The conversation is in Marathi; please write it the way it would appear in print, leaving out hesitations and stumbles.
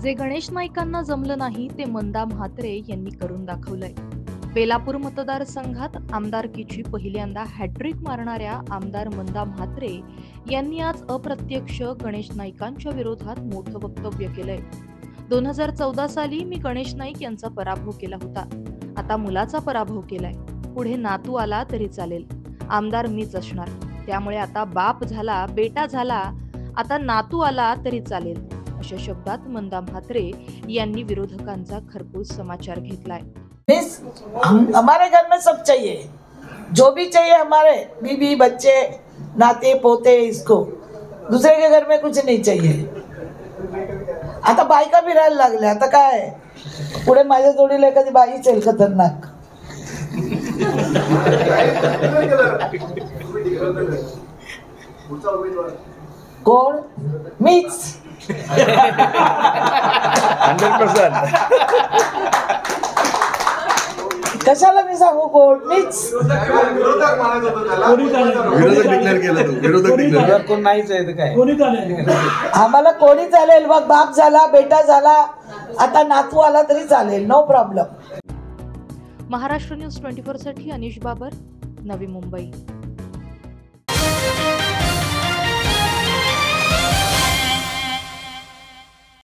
जे गणेश नाईकांना जमलं नाही ते मंदा म्हात्रे यांनी करून दाखवलंय. बेलापूर मतदारसंघात आमदारकीची पहिल्यांदा हॅट्रिक मारणाऱ्या आमदार मंदा म्हात्रे यांनी आज अप्रत्यक्ष गणेश नाईकांच्या विरोधात मोठं वक्तव्य केलंय. 2014 साली मी गणेश नाईक यांचा पराभव केला होता. आता मुलाचा पराभव केलाय. पुढे नातू आला तरी चालेल. आमदार मीच असणार. त्यामुळे आता बाप झाला, बेटा झाला, आता नातू आला तरी चालेल, अशा शब्दात मंदा म्हात्रे यांनी विरोधकांचा खरपूस समाचार घेतलाय. हमारे घर में सब चाहिए, जो भी चाहिए, हमारे बीबी बच्चे नाते पोते, इसको दूसरे के घर में कुछ नहीं चाहिए. आता बायका भी राहायला लागल्या. आता काय पुढे माझ्या जोडीला एखादी बाईच येईल खतरनाक. कोण? मीच. 100%. कशाला मी सांगू कोण? मीच. विरोधक डिक्लेअर केलं तू. विरोधक डिक्लेअर कोण नाहीच आहे तर काय? आम्हाला कोणी चालेल. मग बाप झाला, बेटा झाला, आता नातू आला तरी चालेल. No problem. महाराष्ट्र न्यूज 24 साठी अनिश बाबर, नवी मुंबई.